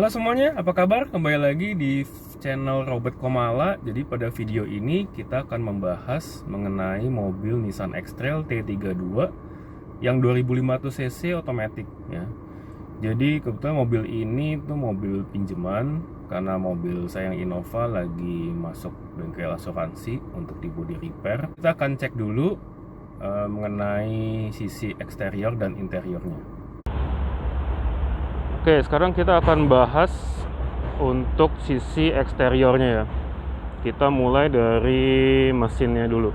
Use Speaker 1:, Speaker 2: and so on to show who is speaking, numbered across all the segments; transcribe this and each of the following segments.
Speaker 1: Halo semuanya, apa kabar? Kembali lagi di channel Robert Komala. Jadi pada video ini kita akan membahas mengenai mobil Nissan X-Trail T32 yang 2500 cc otomatis ya. Jadi kebetulan mobil ini tuh mobil pinjaman karena mobil saya yang Innova lagi masuk bengkel asuransi untuk di body repair. Kita akan cek dulu mengenai sisi eksterior dan interiornya. Oke, sekarang kita akan bahas untuk sisi eksteriornya ya. Kita mulai dari mesinnya dulu.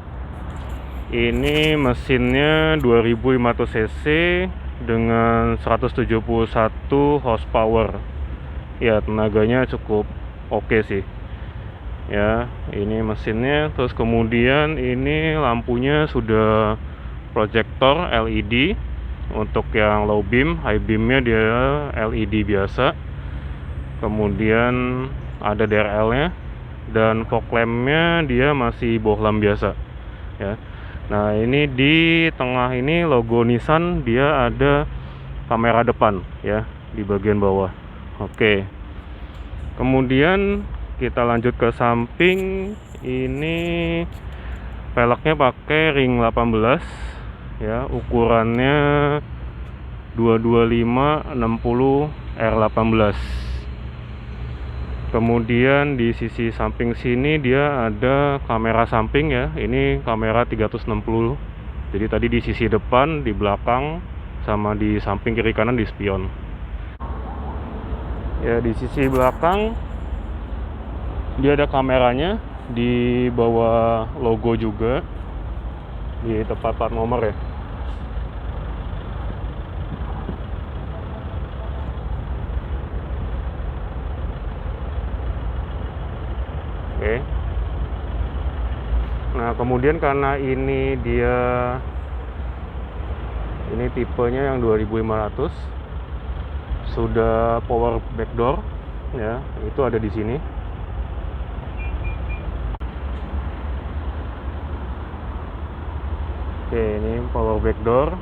Speaker 1: Ini mesinnya 2500 cc dengan 171 horsepower. Ya, tenaganya cukup oke sih. Ya, ini mesinnya. Terus kemudian ini lampunya sudah proyektor LED. Untuk yang low beam, high beamnya dia LED biasa. Kemudian ada DRL-nya dan fog lamp-nya dia masih bohlam biasa ya. Nah, ini di tengah ini logo Nissan, dia ada kamera depan ya di bagian bawah. Oke. Kemudian kita lanjut ke samping. Ini velgnya pakai ring 18 ya, ukurannya 225/60 R18. Kemudian di sisi samping sini dia ada kamera samping ya. Ini kamera 360. Jadi tadi di sisi depan, di belakang, sama di samping kiri kanan di spion. Ya, di sisi belakang dia ada kameranya di bawah logo juga di tempat plat nomor ya. Oke. Nah, kemudian karena ini tipenya yang 2500, sudah power backdoor ya, itu ada di sini. Oke, ini power backdoor.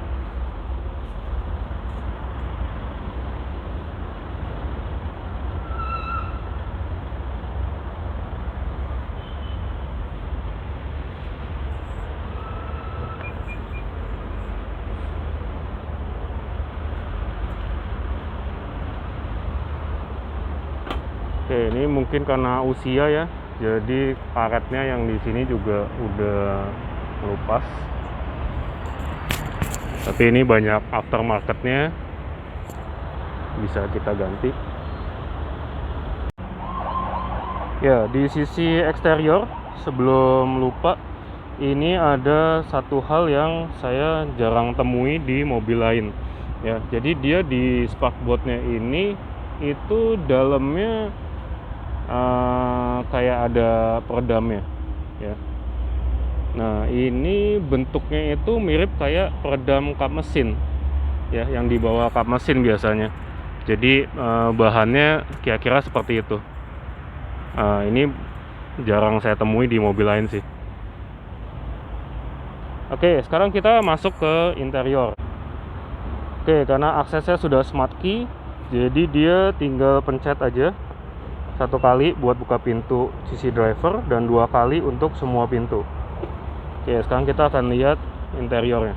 Speaker 1: Oke, ini mungkin karena usia ya, jadi karetnya yang di sini juga udah melupas. Tapi ini banyak aftermarketnya, bisa kita ganti. Ya, di sisi eksterior sebelum lupa, ini ada satu hal yang saya jarang temui di mobil lain. Ya, jadi dia di spakbordnya ini itu dalamnya kayak ada peredamnya ya. Nah, ini bentuknya itu mirip kayak peredam kap mesin ya, yang dibawa kap mesin biasanya. Jadi bahannya kira-kira seperti itu. Ini jarang saya temui di mobil lain sih. Oke, sekarang kita masuk ke interior. Oke, karena aksesnya sudah smart key, jadi dia tinggal pencet aja satu kali buat buka pintu sisi driver dan 2 kali untuk semua pintu. Oke, sekarang kita akan lihat interiornya.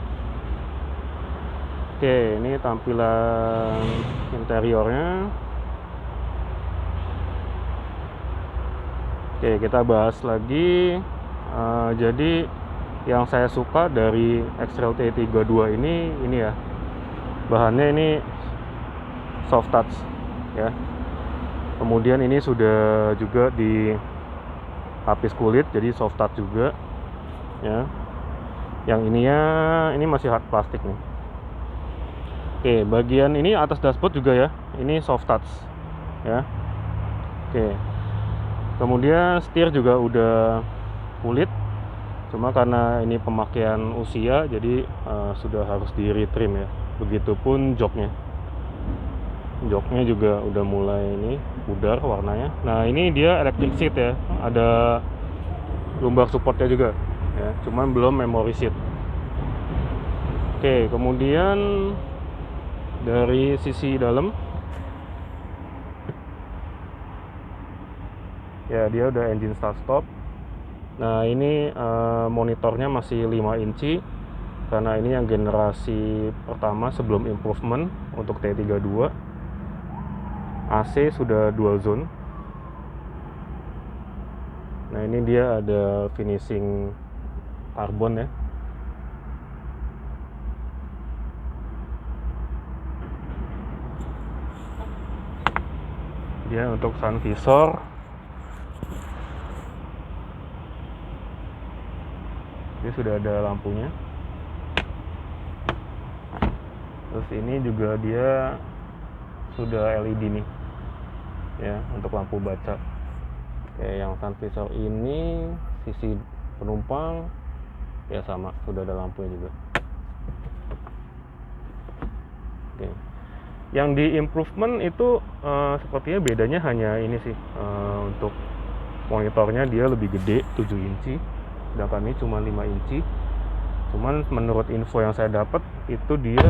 Speaker 1: Oke, ini tampilan interiornya. Oke, kita bahas lagi. Jadi yang saya suka dari X-Trail T32 ini ya, bahannya ini soft touch ya. Kemudian ini sudah juga di lapis kulit, jadi soft touch juga ya. Yang ini masih hard plastik nih. Oke, bagian ini atas dashboard juga ya, ini soft touch ya. Oke, kemudian setir juga udah kulit, cuma karena ini pemakaian usia jadi sudah harus di retrim ya. Begitupun joknya juga udah mulai ini pudar warnanya. Nah, ini dia electric seat ya, ada lumbar supportnya juga ya, cuman belum memory seat. Oke, kemudian dari sisi dalam Ya, dia udah engine start stop. Nah, ini monitornya masih 5 inci karena ini yang generasi pertama sebelum improvement untuk T32. AC sudah dual zone. Nah, ini dia ada finishing karbon ya. Dia untuk sun visor. Dia sudah ada lampunya. Terus ini juga dia sudah LED nih ya, untuk lampu baca. Oke, yang sun visor ini sisi penumpang ya sama, sudah ada lampunya juga. Oke. Yang di improvement itu sepertinya bedanya hanya ini sih, untuk monitornya dia lebih gede 7 inci, sedangkan ini cuma 5 inci. Cuman menurut info yang saya dapat itu dia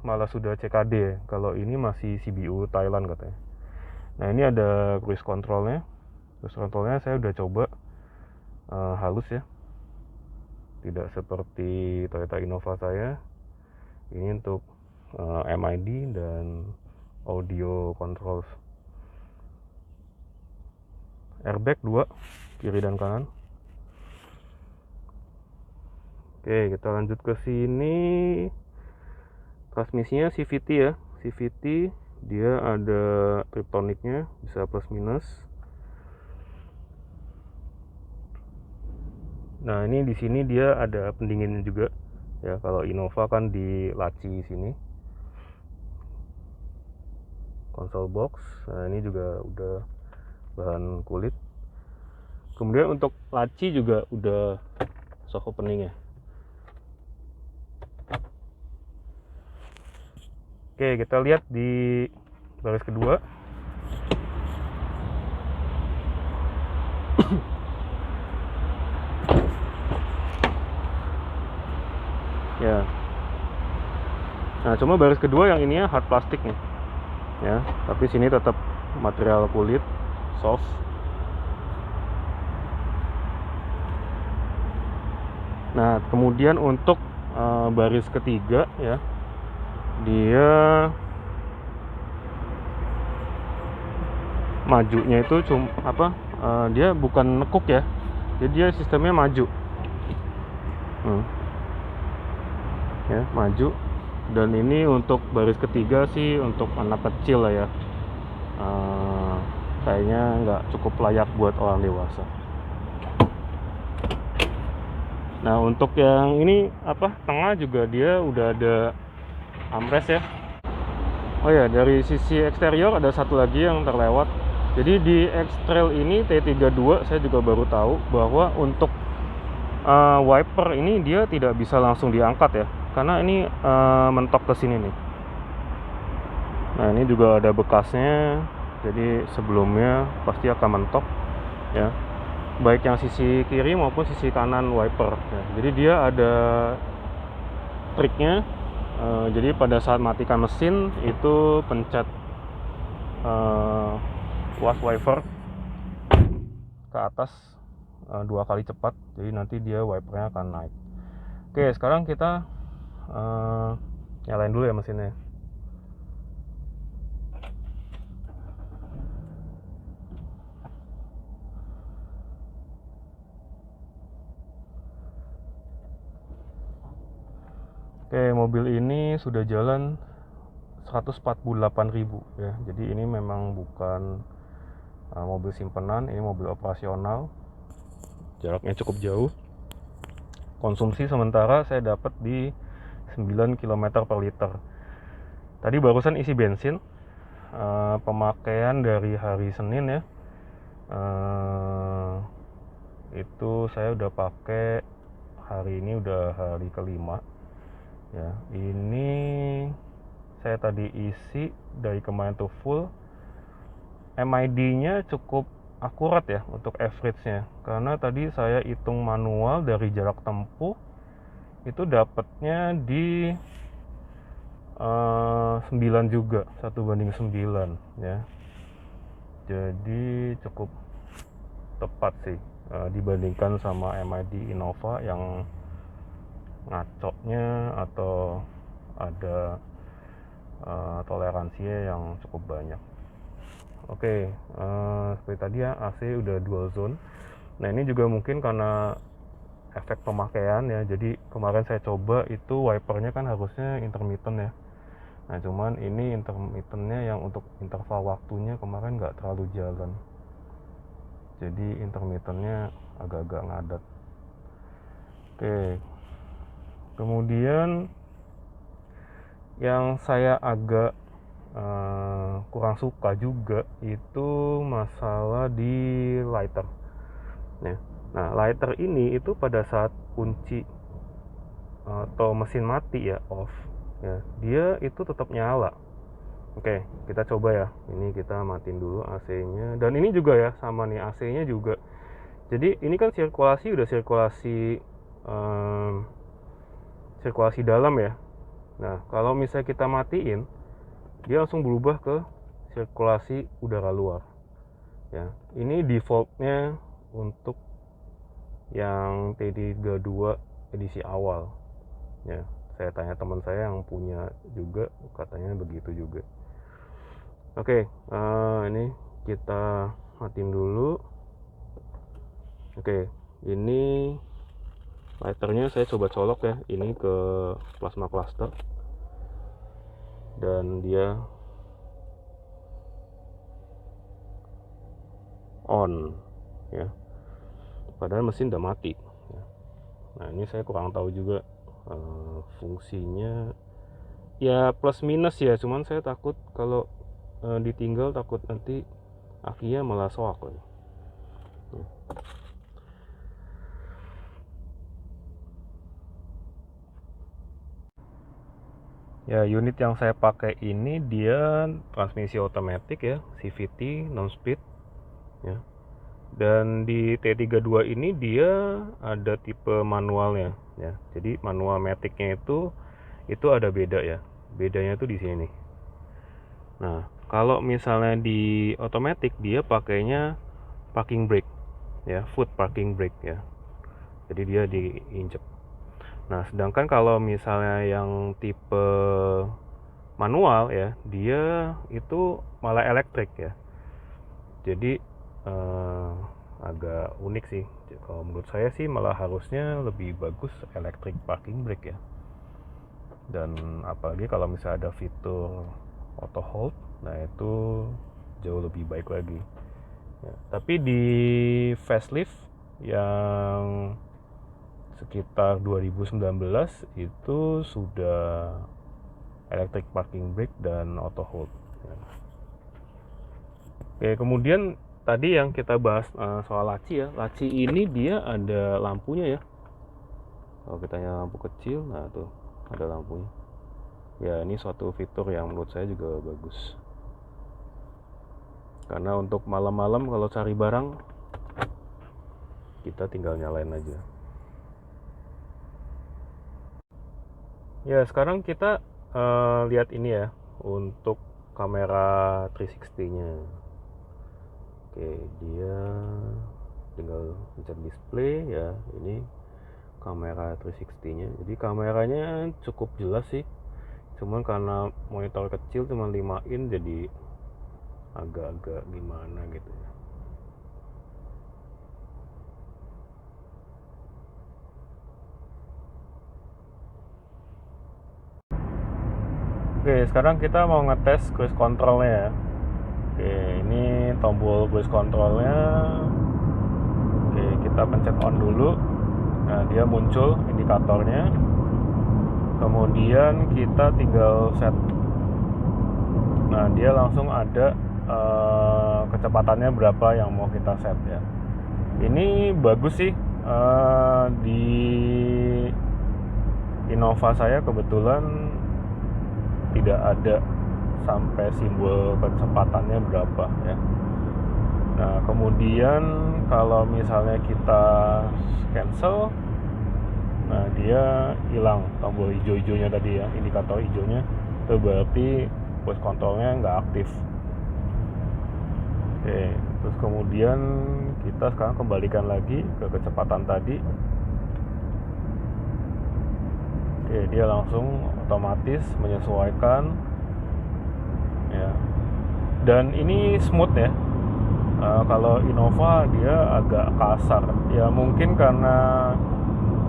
Speaker 1: malah sudah CKD, kalau ini masih CBU Thailand katanya. Nah, ini ada cruise controlnya. Cruise controlnya saya udah coba halus ya, tidak seperti Toyota Innova saya. Ini untuk MID dan audio controls. Airbag 2 kiri dan kanan. Oke, kita lanjut ke sini. Transmisinya CVT ya, CVT. Dia ada triptoniknya, bisa plus minus. Nah, ini di sini dia ada pendinginnya juga ya. Kalau Innova kan di laci sini. Console box. Nah, ini juga udah bahan kulit. Kemudian untuk laci juga udah soft opening ya. Oke, kita lihat di baris kedua. Ya. Nah, cuma baris kedua yang ininya hard plastik nih. Ya, tapi sini tetap material kulit soft. Nah, kemudian untuk baris ketiga ya, dia majunya itu dia bukan nekuk ya, jadi dia sistemnya maju. Ya, maju. Dan ini untuk baris ketiga sih untuk anak kecil lah ya, kayaknya nggak cukup layak buat orang dewasa. Nah, untuk yang ini tengah juga dia udah ada armrest ya. Oh ya, dari sisi eksterior ada satu lagi yang terlewat. Jadi di X-Trail ini T32 saya juga baru tahu bahwa untuk wiper ini dia tidak bisa langsung diangkat ya, karena ini mentok ke sini nih. Nah, ini juga ada bekasnya, jadi sebelumnya pasti akan mentok ya, baik yang sisi kiri maupun sisi kanan wiper ya. Jadi dia ada triknya. Jadi pada saat matikan mesin itu pencet wash wiper ke atas 2 kali cepat, jadi nanti dia wipernya akan naik. Oke, sekarang kita nyalain dulu ya mesinnya. Oke, mobil ini sudah jalan 148.000 ya. Jadi ini memang bukan mobil simpenan, ini mobil operasional. Jaraknya cukup jauh. Konsumsi sementara saya dapat di 9 km per liter. Tadi barusan isi bensin, pemakaian dari hari Senin ya, itu saya udah pakai hari ini udah hari kelima ya. Ini saya tadi isi dari kemarin tuh full. MID-nya cukup akurat ya untuk average-nya, karena tadi saya hitung manual dari jarak tempuh itu dapatnya di 9 juga, 1:9 ya. Jadi cukup tepat sih dibandingkan sama MID Innova yang ngacoknya atau ada toleransinya yang cukup banyak. Oke, seperti tadi ya, AC udah dual zone. Nah ini juga mungkin karena efek pemakaian ya, jadi kemarin saya coba itu wipernya kan harusnya intermittent ya. Nah cuman ini intermittentnya yang untuk interval waktunya kemarin nggak terlalu jalan, jadi intermittentnya agak-agak ngadat. Oke, kemudian yang saya agak kurang suka juga itu masalah di lighter. Nah lighter ini itu pada saat kunci atau mesin mati ya, off ya, dia itu tetap nyala. Oke, kita coba ya. Ini kita matiin dulu AC-nya. Dan ini juga ya, sama nih AC-nya juga. Jadi ini kan sirkulasi udah sirkulasi dalam ya. Nah, kalau misalnya kita matiin, dia langsung berubah ke sirkulasi udara luar. Ya, ini defaultnya untuk yang T32 edisi awal. Ya, saya tanya teman saya yang punya juga, katanya begitu juga. Oke, ini kita matiin dulu. Oke, ini lighternya saya coba colok ya, ini ke plasma cluster, dan dia on ya, padahal mesin udah mati ya. Nah ini saya kurang tahu juga fungsinya ya, plus minus ya, cuman saya takut kalau ditinggal, takut nanti akinya malah soak lagi. Ya, unit yang saya pakai ini dia transmisi otomatis ya, CVT non speed ya. Dan di T32 ini dia ada tipe manualnya ya. Jadi manual maticnya itu ada beda ya. Bedanya tuh di sini. Nah, kalau misalnya di otomatis dia pakainya parking brake ya, foot parking brake ya. Jadi dia diinjek. Nah, sedangkan kalau misalnya yang tipe manual ya, dia itu malah elektrik ya. Jadi agak unik sih. Kalau menurut saya sih malah harusnya lebih bagus electric parking brake ya. Dan apalagi kalau misalnya ada fitur auto hold, nah itu jauh lebih baik lagi ya. Tapi di facelift yang sekitar 2019 itu sudah electric parking brake dan auto hold ya. Oke, kemudian tadi yang kita bahas soal laci ya, laci ini dia ada lampunya ya. Kalau kita nyala lampu kecil, nah tuh ada lampunya ya. Ini suatu fitur yang menurut saya juga bagus, karena untuk malam-malam kalau cari barang kita tinggal nyalain aja ya. Sekarang kita lihat ini ya, untuk kamera 360 nya. Oke, dia tinggal pencet display ya, ini kamera 360 nya. Jadi kameranya cukup jelas sih, cuman karena monitor kecil cuma 5 in, jadi agak-agak gimana gitu ya. Oke, sekarang kita mau ngetes cruise controlnya ya. Oke, ini tombol cruise controlnya. Oke, kita pencet on dulu. Nah, dia muncul indikatornya. Kemudian kita tinggal set. Nah, dia langsung ada kecepatannya berapa yang mau kita set ya. Ini bagus sih. Di Innova saya kebetulan tidak ada sampai simbol kecepatannya berapa ya. Nah, kemudian kalau misalnya kita cancel, nah dia hilang tombol hijau-hijaunya tadi ya, indikator hijaunya, itu berarti cruise controlnya nggak aktif. Oke, terus kemudian Kita sekarang kembalikan lagi ke kecepatan tadi. Oke, dia langsung otomatis menyesuaikan ya. Dan ini smooth ya. Kalau Innova dia agak kasar ya, mungkin karena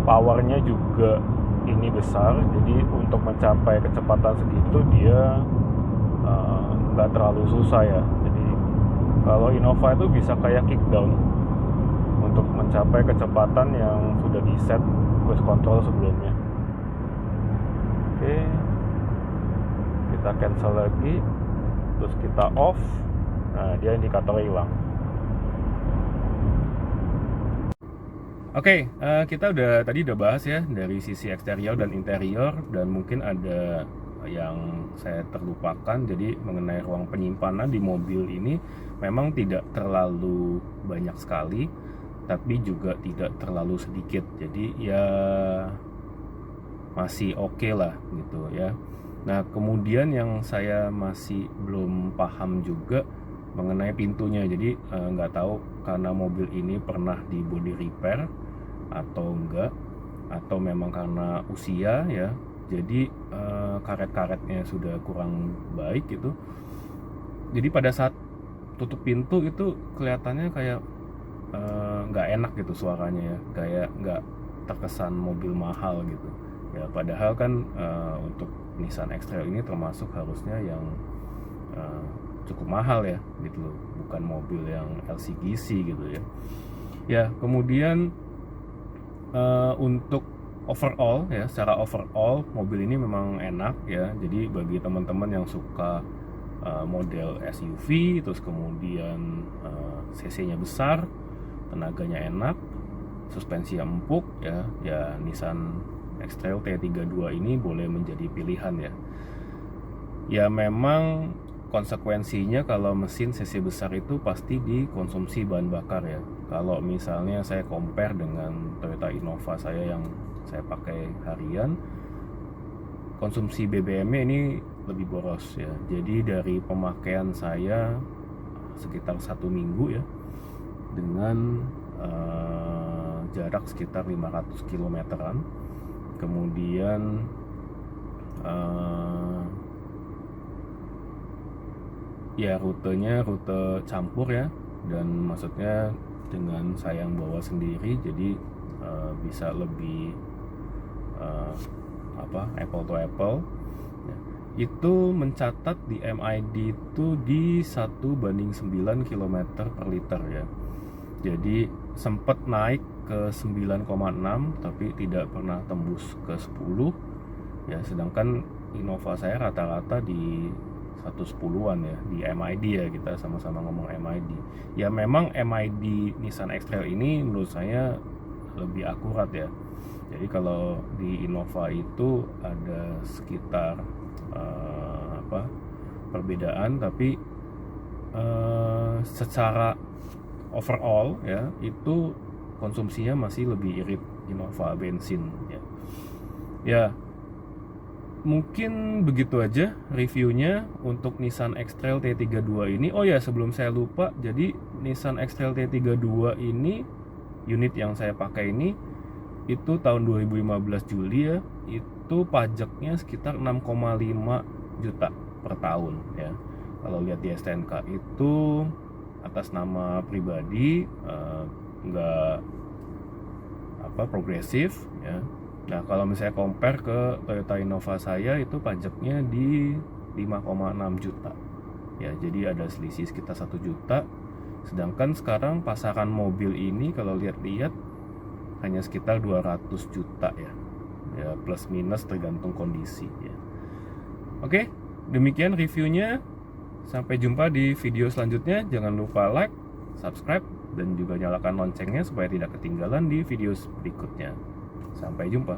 Speaker 1: powernya juga ini besar, jadi untuk mencapai kecepatan segitu dia nggak terlalu susah ya. Jadi kalau Innova itu bisa kayak kickdown untuk mencapai kecepatan yang sudah di set cruise control sebelumnya. Oke, kita cancel lagi, terus kita off. Nah, dia indikator hilang. Oke, kita tadi udah bahas ya dari sisi eksterior dan interior, dan mungkin ada yang saya terlupakan. Jadi mengenai ruang penyimpanan di mobil ini memang tidak terlalu banyak sekali, tapi juga tidak terlalu sedikit. Jadi ya masih oke lah gitu ya. Nah, kemudian yang saya masih belum paham juga mengenai pintunya. Jadi nggak tahu karena mobil ini pernah di body repair atau enggak, atau memang karena usia ya, jadi karet-karetnya sudah kurang baik gitu. Jadi pada saat tutup pintu itu kelihatannya kayak nggak enak gitu suaranya ya, kayak nggak terkesan mobil mahal gitu ya. Padahal kan untuk Nissan X-Trail ini termasuk harusnya yang cukup mahal ya gitu loh, bukan mobil yang LCGC gitu ya. Ya, kemudian untuk overall ya, secara overall mobil ini memang enak ya. Jadi bagi teman-teman yang suka model SUV, terus kemudian cc-nya besar, tenaganya enak, suspensi yang empuk ya, ya Nissan X-Trail T32 ini boleh menjadi pilihan ya. Ya memang konsekuensinya kalau mesin cc besar itu pasti dikonsumsi bahan bakar ya. Kalau misalnya saya compare dengan Toyota Innova saya yang saya pakai harian, konsumsi BBM-nya ini lebih boros ya. Jadi dari pemakaian saya sekitar 1 minggu ya, dengan jarak sekitar 500 kilometeran, kemudian ya rutenya rute campur ya, dan maksudnya dengan saya yang bawa sendiri, jadi bisa lebih apple to apple ya. Itu mencatat di MID itu di 1:9 km per liter ya. Jadi sempat naik ke 9,6 tapi tidak pernah tembus ke 10 ya, sedangkan Innova saya rata-rata di 110-an ya di MID ya. Kita sama-sama ngomong MID ya. Memang MID Nissan X-Trail ini menurut saya lebih akurat ya. Jadi kalau di Innova itu ada sekitar perbedaan, tapi secara overall ya itu konsumsinya masih lebih irit Innova bensin ya. Ya mungkin begitu aja reviewnya untuk Nissan X-Trail T32 ini. Oh ya, sebelum saya lupa, jadi Nissan X-Trail T32 ini, unit yang saya pakai ini, itu tahun 2015 Juli ya, itu pajaknya sekitar 6,5 juta per tahun ya. Kalau lihat di STNK itu atas nama pribadi, nggak progresif ya. Nah, kalau misalnya compare ke Toyota Innova saya, itu pajaknya di 5,6 juta ya, jadi ada selisih sekitar 1 juta. Sedangkan sekarang pasaran mobil ini kalau lihat-lihat hanya sekitar 200 juta ya, ya plus minus tergantung kondisi ya. Oke, demikian reviewnya. Sampai jumpa di video selanjutnya. Jangan lupa like, subscribe, dan juga nyalakan loncengnya supaya tidak ketinggalan di video berikutnya. Sampai jumpa.